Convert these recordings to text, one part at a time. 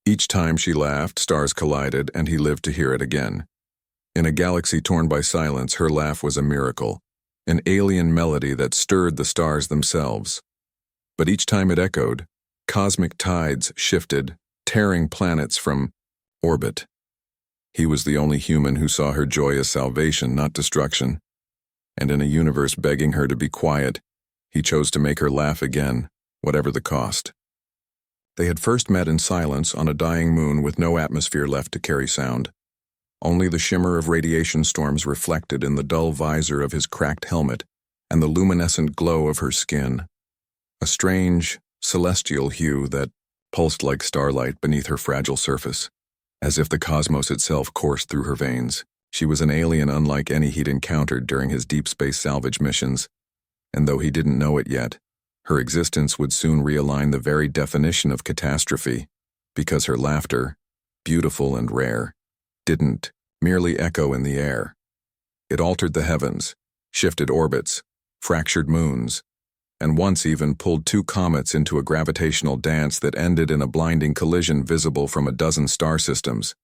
Each time she laughed, stars collided, and he lived to hear it again. In a galaxy torn by silence, her laugh was a miracle, an alien melody that stirred the stars themselves. But each time it echoed, cosmic tides shifted, tearing planets from orbit. He was the only human who saw her joy as salvation, not destruction. And in a universe begging her to be quiet, he chose to make her laugh again, whatever the cost. They had first met in silence on a dying moon with no atmosphere left to carry sound. Only the shimmer of radiation storms reflected in the dull visor of his cracked helmet and the luminescent glow of her skin. A strange, celestial hue that pulsed like starlight beneath her fragile surface, as if the cosmos itself coursed through her veins. She was an alien unlike any he'd encountered during his deep space salvage missions, and though he didn't know it yet, her existence would soon realign the very definition of catastrophe, because her laughter, beautiful and rare, didn't merely echo in the air. It altered the heavens, shifted orbits, fractured moons, and once even pulled two comets into a gravitational dance that ended in a blinding collision visible from a dozen star systems.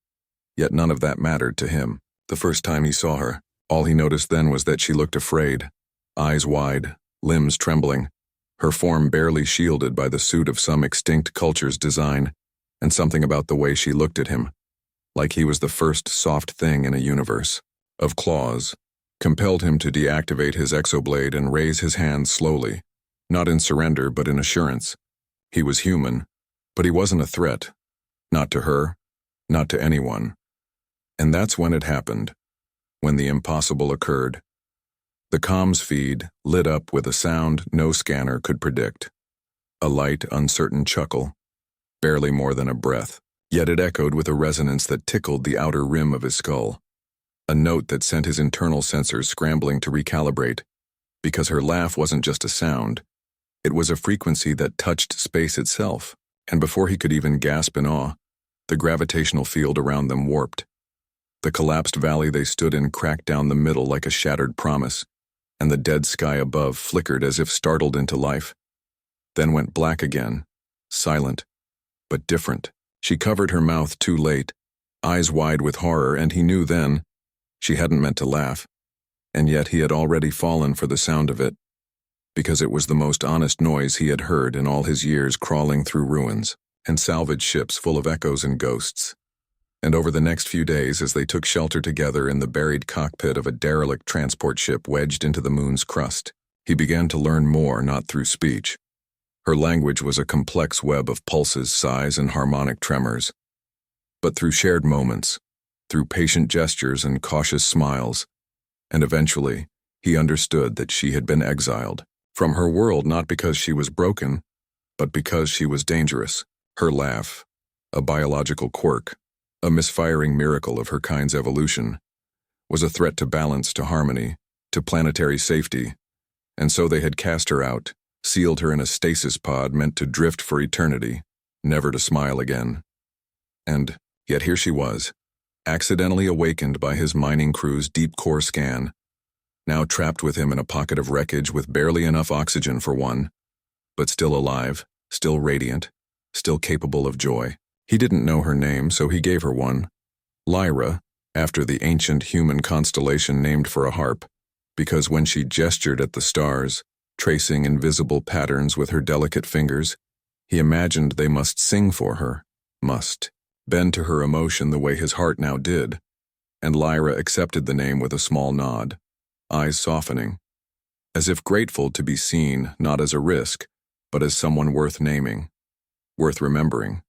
Yet none of that mattered to him. The first time he saw her, all he noticed then was that she looked afraid, eyes wide, limbs trembling, her form barely shielded by the suit of some extinct culture's design, and something about the way she looked at him, like he was the first soft thing in a universe of claws, compelled him to deactivate his exoblade and raise his hands slowly, not in surrender but in assurance. He was human, but he wasn't a threat, not to her, not to anyone. And that's when it happened, when the impossible occurred. The comms feed lit up with a sound no scanner could predict. A light, uncertain chuckle, barely more than a breath, yet it echoed with a resonance that tickled the outer rim of his skull. A note that sent his internal sensors scrambling to recalibrate, because her laugh wasn't just a sound. It was a frequency that touched space itself, and before he could even gasp in awe, the gravitational field around them warped. The collapsed valley they stood in cracked down the middle like a shattered promise, and the dead sky above flickered as if startled into life. Then went black again, silent, but different. She covered her mouth too late, eyes wide with horror, and he knew then she hadn't meant to laugh, and yet he had already fallen for the sound of it, because it was the most honest noise he had heard in all his years crawling through ruins and salvage ships full of echoes and ghosts. And over the next few days, as they took shelter together in the buried cockpit of a derelict transport ship wedged into the moon's crust, he began to learn more, not through speech. Her language was a complex web of pulses, sighs, and harmonic tremors, but through shared moments, through patient gestures and cautious smiles, and eventually, he understood that she had been exiled from her world not because she was broken, but because she was dangerous. Her laugh, a biological quirk, a misfiring miracle of her kind's evolution, was a threat to balance, to harmony, to planetary safety, and so they had cast her out, sealed her in a stasis pod meant to drift for eternity, never to smile again. And yet here she was, accidentally awakened by his mining crew's deep core scan, now trapped with him in a pocket of wreckage with barely enough oxygen for one, but still alive, still radiant, still capable of joy. He didn't know her name, so he gave her one, Lyra, after the ancient human constellation named for a harp, because when she gestured at the stars, tracing invisible patterns with her delicate fingers, he imagined they must sing for her, must bend to her emotion the way his heart now did, and Lyra accepted the name with a small nod, eyes softening, as if grateful to be seen not as a risk, but as someone worth naming, worth remembering.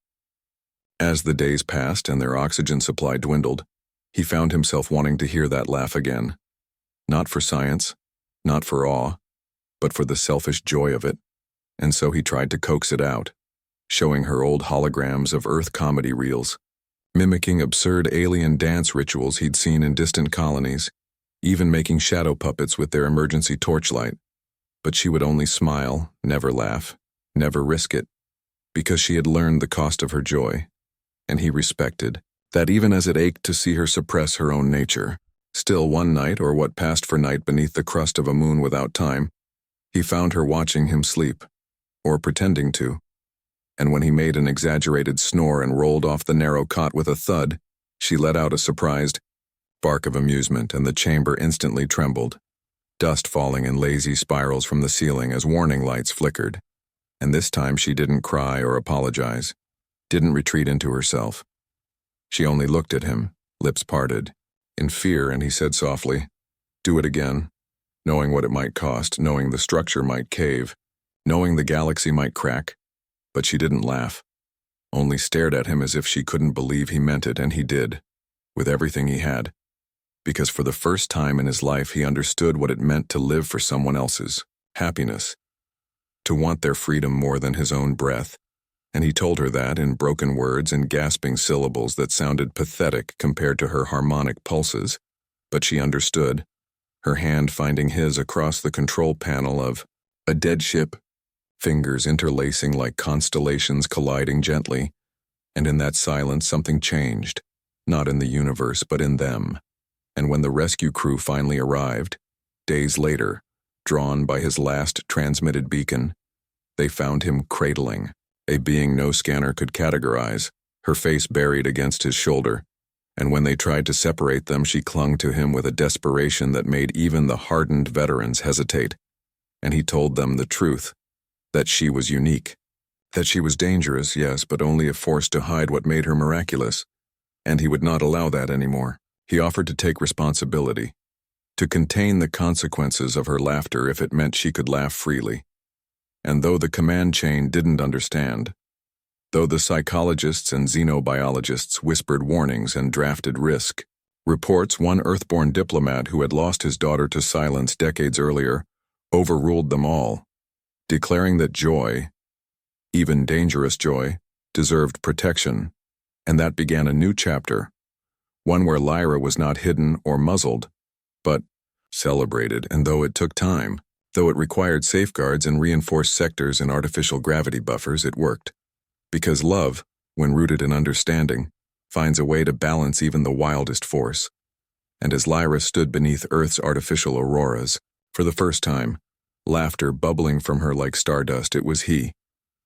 As the days passed and their oxygen supply dwindled, he found himself wanting to hear that laugh again. Not for science, not for awe, but for the selfish joy of it, and so he tried to coax it out, showing her old holograms of Earth comedy reels, mimicking absurd alien dance rituals he'd seen in distant colonies, even making shadow puppets with their emergency torchlight. But she would only smile, never laugh, never risk it, because she had learned the cost of her joy. And he respected that even as it ached to see her suppress her own nature. Still one night, or what passed for night beneath the crust of a moon without time, he found her watching him sleep, or pretending to. and when he made an exaggerated snore and rolled off the narrow cot with a thud, she let out a surprised bark of amusement, and the chamber instantly trembled, dust falling in lazy spirals from the ceiling as warning lights flickered. And this time she didn't cry or apologize, didn't retreat into herself. She only looked at him, lips parted, in fear, and he said softly, "Do it again," knowing what it might cost, knowing the structure might cave, knowing the galaxy might crack. But she didn't laugh, only stared at him as if she couldn't believe he meant it, and he did, with everything he had. Because for the first time in his life he understood what it meant to live for someone else's happiness, to want their freedom more than his own breath. And he told her that in broken words and gasping syllables that sounded pathetic compared to her harmonic pulses. But she understood, her hand finding his across the control panel of a dead ship, fingers interlacing like constellations colliding gently. And in that silence something changed, not in the universe but in them. And when the rescue crew finally arrived, days later, drawn by his last transmitted beacon, they found him cradling a being no scanner could categorize, her face buried against his shoulder. And when they tried to separate them, she clung to him with a desperation that made even the hardened veterans hesitate. And he told them the truth, that she was unique, that she was dangerous, yes, but only a force to hide what made her miraculous. And he would not allow that anymore. He offered to take responsibility, to contain the consequences of her laughter if it meant she could laugh freely. And though the command chain didn't understand, though the psychologists and xenobiologists whispered warnings and drafted risk, reports one Earthborn diplomat who had lost his daughter to silence decades earlier overruled them all, declaring that joy, even dangerous joy, deserved protection. And that began a new chapter, one where Lyra was not hidden or muzzled, but celebrated. And though it took time, though it required safeguards and reinforced sectors and artificial gravity buffers, it worked. Because love, when rooted in understanding, finds a way to balance even the wildest force. And as Lyra stood beneath Earth's artificial auroras, for the first time, laughter bubbling from her like stardust, it was he,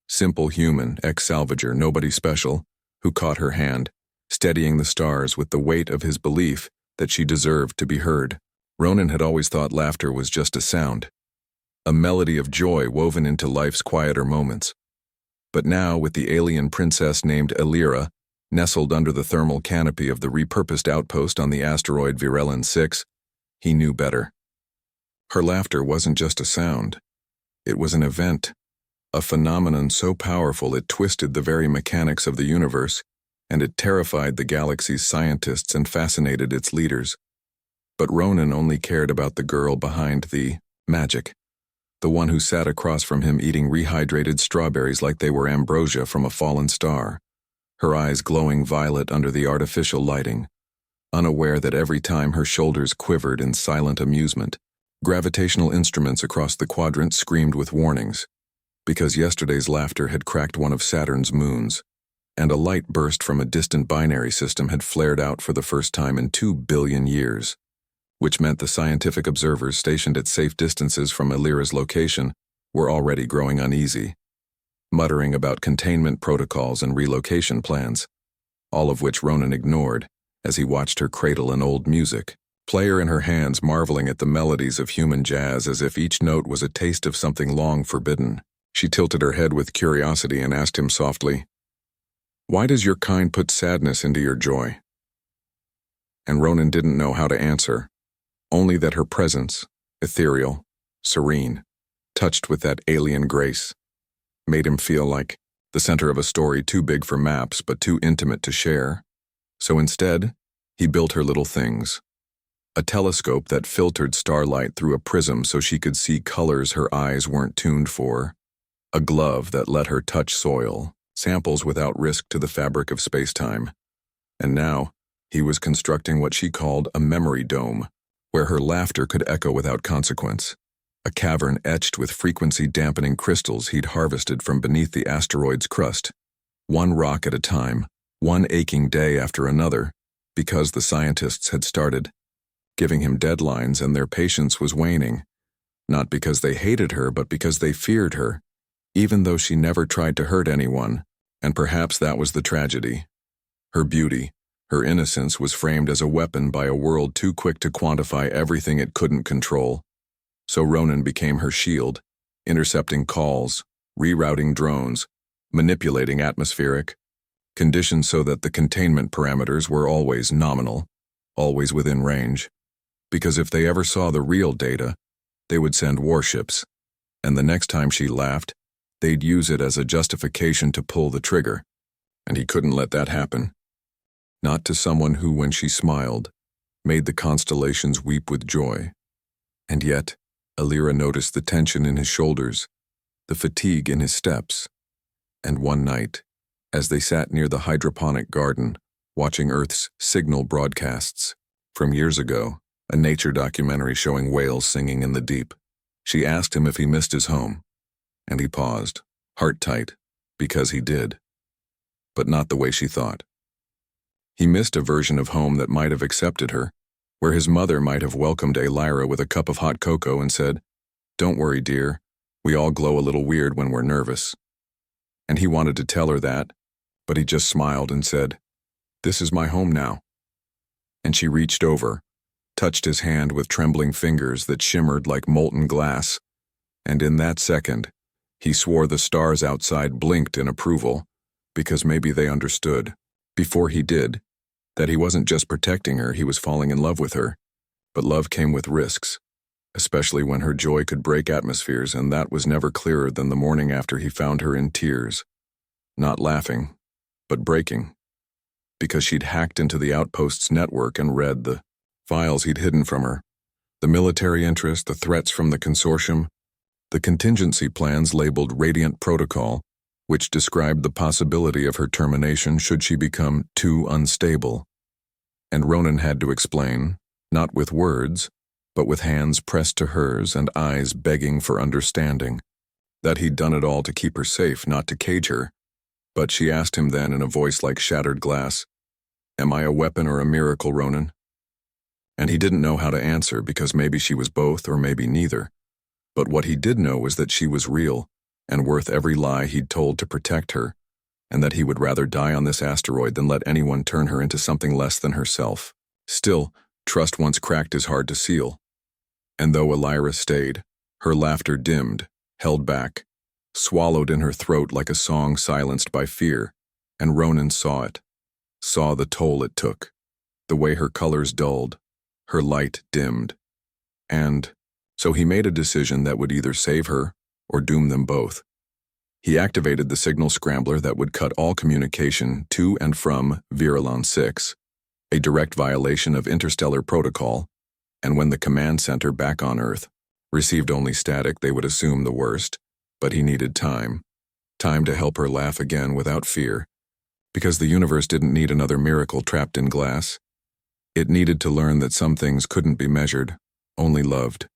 simple human, ex-salvager, nobody special, who caught her hand, steadying the stars with the weight of his belief that she deserved to be heard. Ronan had always thought laughter was just a sound, a melody of joy woven into life's quieter moments. But now, with the alien princess named Elira, nestled under the thermal canopy of the repurposed outpost on the asteroid Virelin 6, he knew better. Her laughter wasn't just a sound. It was an event, a phenomenon so powerful it twisted the very mechanics of the universe, and it terrified the galaxy's scientists and fascinated its leaders. But Ronan only cared about the girl behind the magic, the one who sat across from him eating rehydrated strawberries like they were ambrosia from a fallen star, her eyes glowing violet under the artificial lighting, unaware that every time her shoulders quivered in silent amusement, gravitational instruments across the quadrant screamed with warnings, because yesterday's laughter had cracked one of Saturn's moons, and a light burst from a distant binary system had flared out for the first time in 2 billion years. Which meant the scientific observers stationed at safe distances from Elira's location were already growing uneasy, muttering about containment protocols and relocation plans, all of which Ronan ignored as he watched her cradle an old music player in her hands, marveling at the melodies of human jazz as if each note was a taste of something long forbidden. She tilted her head with curiosity and asked him softly, "Why does your kind put sadness into your joy?" And Ronan didn't know how to answer. Only that her presence, ethereal, serene, touched with that alien grace, made him feel like the center of a story too big for maps but too intimate to share. So instead, he built her little things. A telescope that filtered starlight through a prism so she could see colors her eyes weren't tuned for. A glove that let her touch soil, samples without risk to the fabric of space-time. And now, he was constructing what she called a memory dome, where her laughter could echo without consequence, a cavern etched with frequency-dampening crystals he'd harvested from beneath the asteroid's crust, one rock at a time, one aching day after another, because the scientists had started, giving him deadlines and their patience was waning, not because they hated her but because they feared her, even though she never tried to hurt anyone, and perhaps that was the tragedy. Her beauty, her innocence was framed as a weapon by a world too quick to quantify everything it couldn't control. So Ronan became her shield, intercepting calls, rerouting drones, manipulating atmospheric conditions so that the containment parameters were always nominal, always within range. Because if they ever saw the real data, they would send warships, and the next time she laughed, they'd use it as a justification to pull the trigger, and he couldn't let that happen. Not to someone who, when she smiled, made the constellations weep with joy. And yet, Alira noticed the tension in his shoulders, the fatigue in his steps. And one night, as they sat near the hydroponic garden, watching Earth's signal broadcasts from years ago, a nature documentary showing whales singing in the deep, she asked him if he missed his home. And he paused, heart tight, because he did. But not the way she thought. He missed a version of home that might have accepted her, where his mother might have welcomed Alira with a cup of hot cocoa and said, "Don't worry, dear, we all glow a little weird when we're nervous." And he wanted to tell her that, but he just smiled and said, "This is my home now." And she reached over, touched his hand with trembling fingers that shimmered like molten glass, and in that second, he swore the stars outside blinked in approval, because maybe they understood, before he did, that he wasn't just protecting her, he was falling in love with her. But love came with risks, especially when her joy could break atmospheres, and that was never clearer than the morning after he found her in tears. Not laughing, but breaking. Because she'd hacked into the outpost's network and read the files he'd hidden from her. The military interest, the threats from the consortium, the contingency plans labeled Radiant Protocol, which described the possibility of her termination should she become too unstable. And Ronan had to explain, not with words, but with hands pressed to hers and eyes begging for understanding, that he'd done it all to keep her safe, not to cage her. But she asked him then in a voice like shattered glass, "Am I a weapon or a miracle, Ronan?" And he didn't know how to answer, because maybe she was both or maybe neither. But what he did know was that she was real, and worth every lie he'd told to protect her, and that he would rather die on this asteroid than let anyone turn her into something less than herself. Still, trust once cracked is hard to seal. And though Alira stayed, her laughter dimmed, held back, swallowed in her throat like a song silenced by fear, and Ronan saw it, saw the toll it took, the way her colors dulled, her light dimmed. And so he made a decision that would either save her or doom them both. He activated the signal scrambler that would cut all communication to and from Virulon 6, a direct violation of interstellar protocol, and when the command center back on Earth received only static, they would assume the worst, but he needed time. Time to help her laugh again without fear, because the universe didn't need another miracle trapped in glass. It needed to learn that some things couldn't be measured, only loved.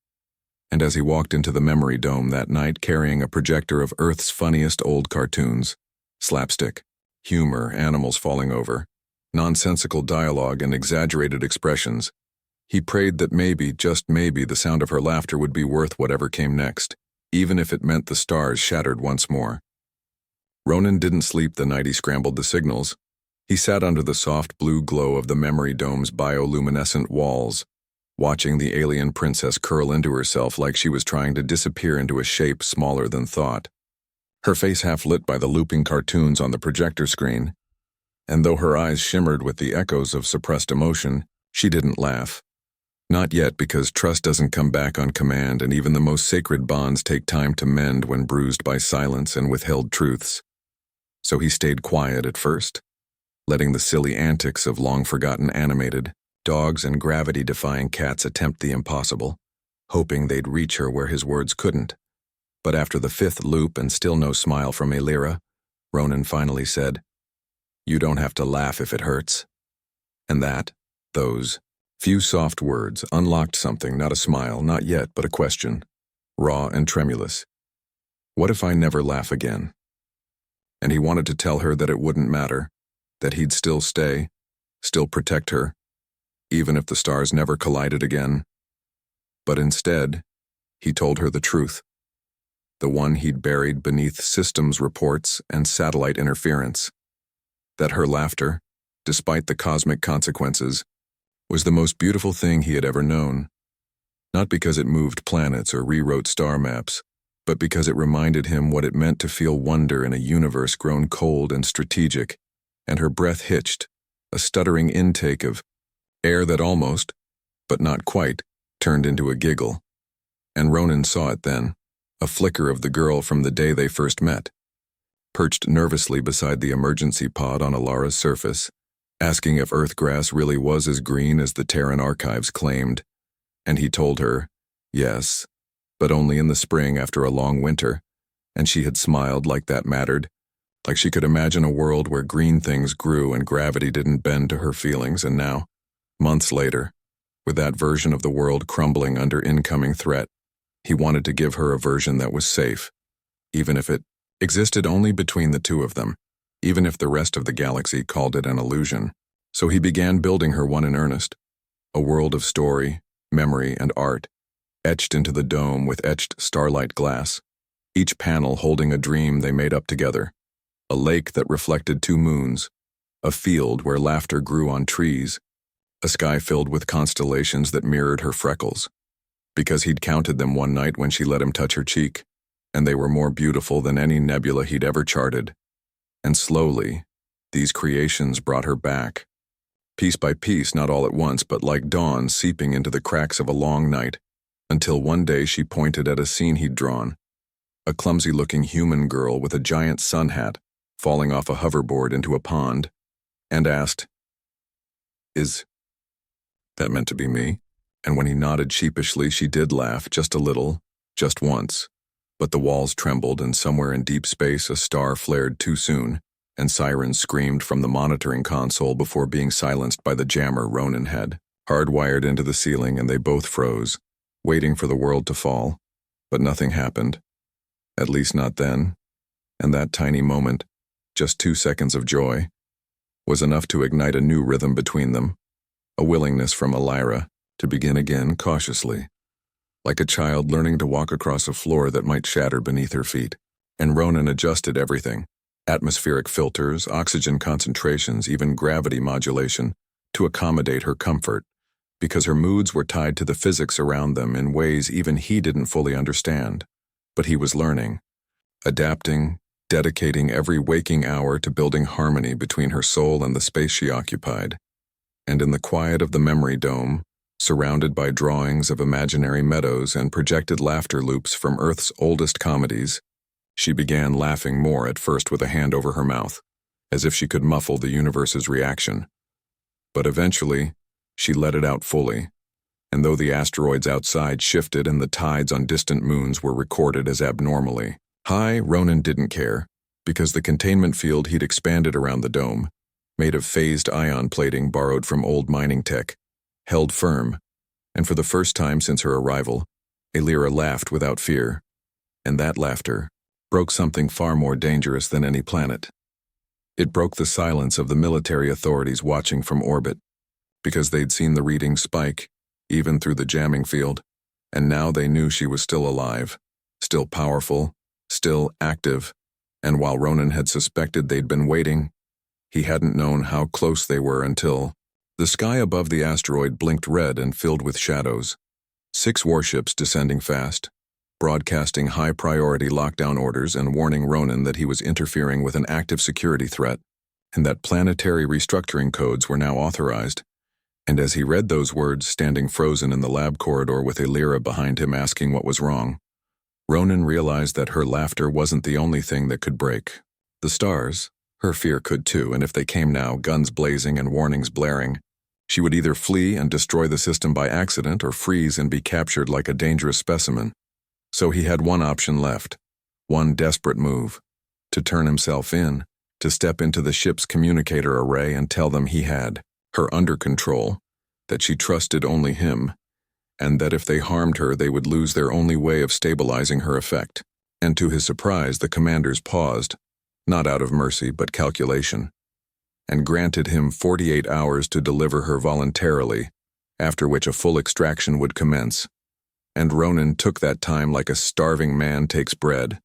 And as he walked into the memory dome that night carrying a projector of Earth's funniest old cartoons, slapstick, humor, animals falling over, nonsensical dialogue and exaggerated expressions, he prayed that maybe, just maybe, the sound of her laughter would be worth whatever came next, even if it meant the stars shattered once more. Ronan didn't sleep the night he scrambled the signals. He sat under the soft blue glow of the memory dome's bioluminescent walls, watching the alien princess curl into herself like she was trying to disappear into a shape smaller than thought. Her face half lit by the looping cartoons on the projector screen, and though her eyes shimmered with the echoes of suppressed emotion, she didn't laugh. Not yet, because trust doesn't come back on command, and even the most sacred bonds take time to mend when bruised by silence and withheld truths. So he stayed quiet at first, letting the silly antics of long-forgotten animated dogs and gravity-defying cats attempt the impossible, hoping they'd reach her where his words couldn't. But after the fifth loop and still no smile from Alira, Ronan finally said, "You don't have to laugh if it hurts." And those few soft words unlocked something, not a smile, not yet, but a question, raw and tremulous. What if I never laugh again? And he wanted to tell her that it wouldn't matter, that he'd still stay, still protect her, even if the stars never collided again. But instead, he told her the truth. the one he'd buried beneath systems reports and satellite interference. That her laughter, despite the cosmic consequences, was the most beautiful thing he had ever known. Not because it moved planets or rewrote star maps, but because it reminded him what it meant to feel wonder in a universe grown cold and strategic, and her breath hitched, a stuttering intake of air that almost, but not quite, turned into a giggle. And Ronan saw it then, a flicker of the girl from the day they first met, perched nervously beside the emergency pod on Alara's surface, asking if Earthgrass really was as green as the Terran archives claimed, and he told her, yes, but only in the spring after a long winter, and she had smiled like that mattered, like she could imagine a world where green things grew and gravity didn't bend to her feelings. And now, months later, with that version of the world crumbling under incoming threat, he wanted to give her a version that was safe, even if it existed only between the two of them, even if the rest of the galaxy called it an illusion. So he began building her one in earnest, a world of story, memory, and art, etched into the dome with etched starlight glass, each panel holding a dream they made up together, a lake that reflected two moons, a field where laughter grew on trees, a sky filled with constellations that mirrored her freckles, because he'd counted them one night when she let him touch her cheek, and they were more beautiful than any nebula he'd ever charted. And slowly, these creations brought her back, piece by piece, not all at once, but like dawn seeping into the cracks of a long night, until one day she pointed at a scene he'd drawn, a clumsy-looking human girl with a giant sun hat falling off a hoverboard into a pond, and asked, "Is that meant to be me?" And when he nodded sheepishly, she did laugh, just a little, just once, but the walls trembled, and somewhere in deep space a star flared too soon, and sirens screamed from the monitoring console before being silenced by the jammer Ronan had hardwired into the ceiling, and they both froze, waiting for the world to fall. But nothing happened, at least not then, and that tiny moment, just 2 seconds of joy, was enough to ignite a new rhythm between them, a willingness from Alara to begin again cautiously, like a child learning to walk across a floor that might shatter beneath her feet. And Ronan adjusted everything, atmospheric filters, oxygen concentrations, even gravity modulation, to accommodate her comfort, because her moods were tied to the physics around them in ways even he didn't fully understand. But he was learning, adapting, dedicating every waking hour to building harmony between her soul and the space she occupied. And in the quiet of the memory dome, surrounded by drawings of imaginary meadows and projected laughter loops from Earth's oldest comedies, she began laughing more, at first with a hand over her mouth, as if she could muffle the universe's reaction. But eventually, she let it out fully, and though the asteroids outside shifted and the tides on distant moons were recorded as abnormally high, Ronan didn't care, because the containment field he'd expanded around the dome, made of phased ion plating borrowed from old mining tech, held firm, and for the first time since her arrival, Alira laughed without fear, and that laughter broke something far more dangerous than any planet. It broke the silence of the military authorities watching from orbit, because they'd seen the readings spike, even through the jamming field, and now they knew she was still alive, still powerful, still active, and while Ronan had suspected they'd been waiting, he hadn't known how close they were until the sky above the asteroid blinked red and filled with shadows. 6 warships descending fast, broadcasting high-priority lockdown orders and warning Ronan that he was interfering with an active security threat, and that planetary restructuring codes were now authorized. And as he read those words, standing frozen in the lab corridor with Alira behind him asking what was wrong, Ronan realized that her laughter wasn't the only thing that could break the stars. Her fear could too, and if they came now, guns blazing and warnings blaring, she would either flee and destroy the system by accident or freeze and be captured like a dangerous specimen. So he had one option left, one desperate move, to turn himself in, to step into the ship's communicator array and tell them he had her under control, that she trusted only him, and that if they harmed her they would lose their only way of stabilizing her effect. And to his surprise, the commanders paused, not out of mercy but calculation, and granted him 48 hours to deliver her voluntarily, after which a full extraction would commence. And Ronan took that time like a starving man takes bread,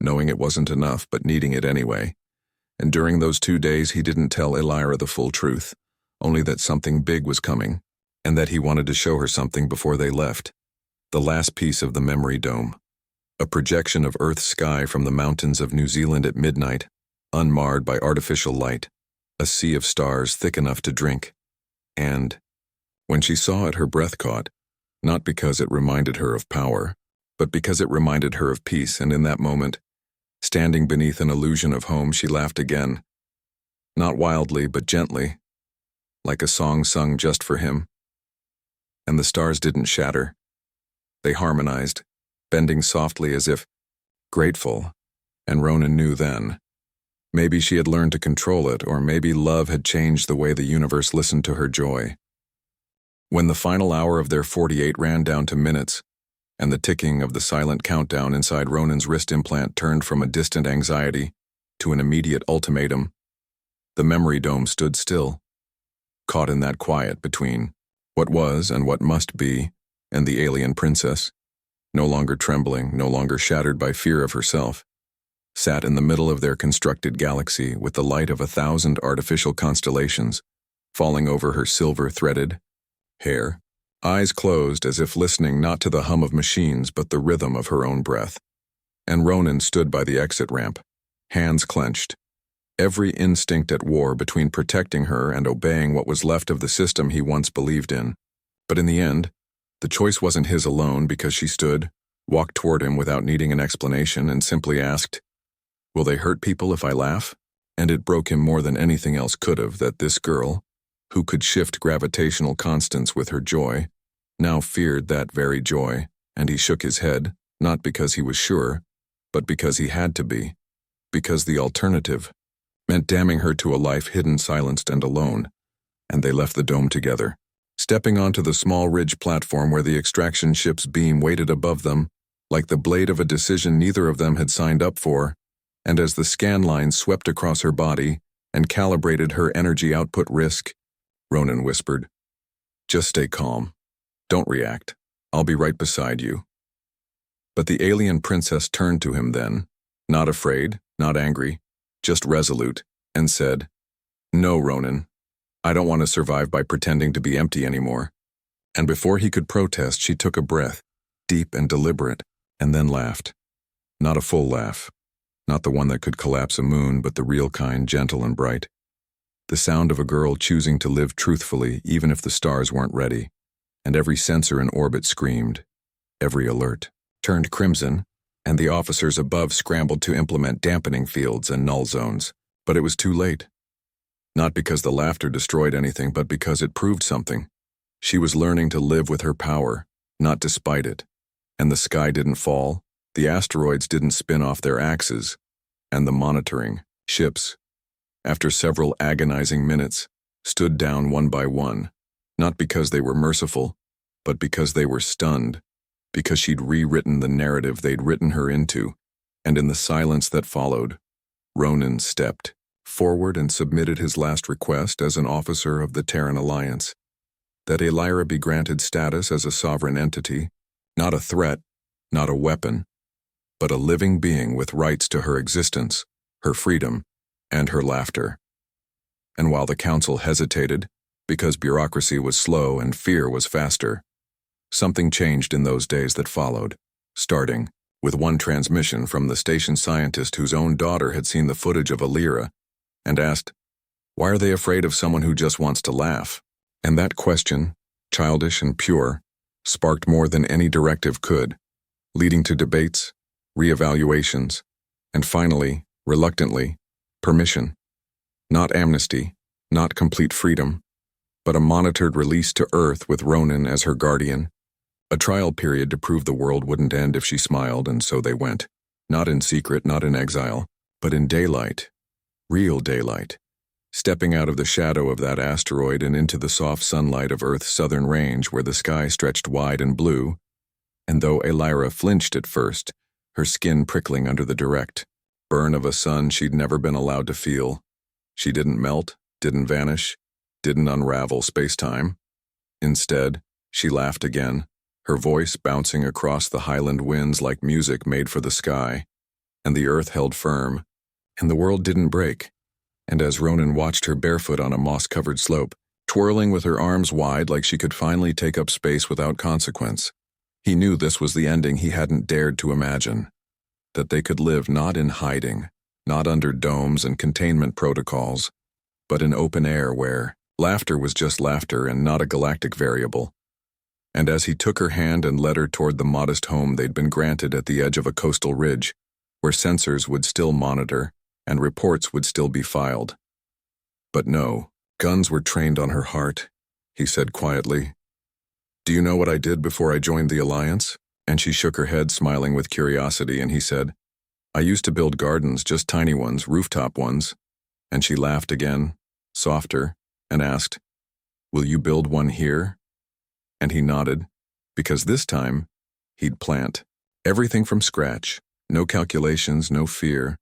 knowing it wasn't enough but needing it anyway. And during those 2 days he didn't tell Elira the full truth, only that something big was coming, and that he wanted to show her something before they left. The last piece of the memory dome. A projection of Earth's sky from the mountains of New Zealand at midnight, unmarred by artificial light, a sea of stars thick enough to drink. And when she saw it, her breath caught, not because it reminded her of power, but because it reminded her of peace, and in that moment, standing beneath an illusion of home, she laughed again. Not wildly, but gently, like a song sung just for him. And the stars didn't shatter. They harmonized, bending softly as if grateful, and Ronan knew then. Maybe she had learned to control it, or maybe love had changed the way the universe listened to her joy. When the final hour of their 48 ran down to minutes, and the ticking of the silent countdown inside Ronan's wrist implant turned from a distant anxiety to an immediate ultimatum, the memory dome stood still, caught in that quiet between what was and what must be, and the alien princess, no longer trembling, no longer shattered by fear of herself, sat in the middle of their constructed galaxy with the light of 1,000 artificial constellations falling over her silver-threaded hair, eyes closed as if listening not to the hum of machines but the rhythm of her own breath. And Ronan stood by the exit ramp, hands clenched, every instinct at war between protecting her and obeying what was left of the system he once believed in. But in the end, the choice wasn't his alone, because she stood, walked toward him without needing an explanation, and simply asked, "Will they hurt people if I laugh?" And it broke him more than anything else could have that this girl, who could shift gravitational constants with her joy, now feared that very joy, and he shook his head, not because he was sure, but because he had to be, because the alternative meant damning her to a life hidden, silenced, and alone. And they left the dome together, stepping onto the small ridge platform where the extraction ship's beam waited above them, like the blade of a decision neither of them had signed up for, and as the scan line swept across her body and calibrated her energy output risk, Ronan whispered, "Just stay calm. Don't react. I'll be right beside you." But the alien princess turned to him then, not afraid, not angry, just resolute, and said, "No, Ronan. I don't want to survive by pretending to be empty anymore." And before he could protest, she took a breath, deep and deliberate, and then laughed. Not a full laugh. Not the one that could collapse a moon, but the real kind, gentle and bright. The sound of a girl choosing to live truthfully even if the stars weren't ready, and every sensor in orbit screamed. Every alert turned crimson, and the officers above scrambled to implement dampening fields and null zones. But it was too late. Not because the laughter destroyed anything, but because it proved something. She was learning to live with her power, not despite it. And the sky didn't fall, the asteroids didn't spin off their axes, and the monitoring ships, after several agonizing minutes, stood down one by one, not because they were merciful, but because they were stunned, because she'd rewritten the narrative they'd written her into. And in the silence that followed, Ronan stepped forward and submitted his last request as an officer of the Terran Alliance, that Elira be granted status as a sovereign entity, not a threat, not a weapon, but a living being with rights to her existence, her freedom, and her laughter. And while the council hesitated, because bureaucracy was slow and fear was faster, something changed in those days that followed, starting with one transmission from the station scientist whose own daughter had seen the footage of Elira and asked, "Why are they afraid of someone who just wants to laugh?" And that question, childish and pure, sparked more than any directive could, leading to debates, reevaluations, and finally, reluctantly, permission. Not amnesty, not complete freedom, but a monitored release to Earth with Ronan as her guardian. A trial period to prove the world wouldn't end if she smiled, and so they went. Not in secret, not in exile, but in daylight. Real daylight. Stepping out of the shadow of that asteroid and into the soft sunlight of Earth's southern range where the sky stretched wide and blue, and though Elira flinched at first, her skin prickling under the direct burn of a sun she'd never been allowed to feel, she didn't melt, didn't vanish, didn't unravel space-time. Instead, she laughed again, her voice bouncing across the highland winds like music made for the sky, and the earth held firm, and the world didn't break. And as Ronan watched her barefoot on a moss-covered slope, twirling with her arms wide like she could finally take up space without consequence, he knew this was the ending he hadn't dared to imagine. That they could live not in hiding, not under domes and containment protocols, but in open air where laughter was just laughter and not a galactic variable. And as he took her hand and led her toward the modest home they'd been granted at the edge of a coastal ridge, where sensors would still monitor and reports would still be filed. But no, guns were trained on her heart, he said quietly. Do you know what I did before I joined the Alliance? And she shook her head, smiling with curiosity, and he said, I used to build gardens, just tiny ones, rooftop ones. And she laughed again, softer, and asked, Will you build one here? And he nodded, because this time, he'd plant. Everything from scratch, no calculations, no fear,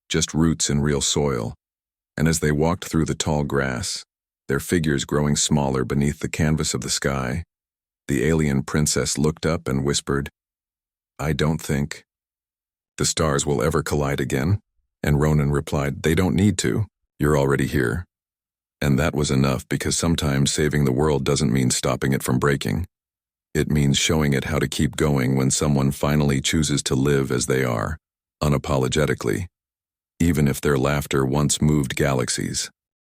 just roots in real soil. And as they walked through the tall grass, their figures growing smaller beneath the canvas of the sky, the alien princess looked up and whispered, I don't think the stars will ever collide again. And Ronan replied, They don't need to. You're already here. And that was enough, because sometimes saving the world doesn't mean stopping it from breaking. It means showing it how to keep going when someone finally chooses to live as they are, unapologetically, even if their laughter once moved galaxies.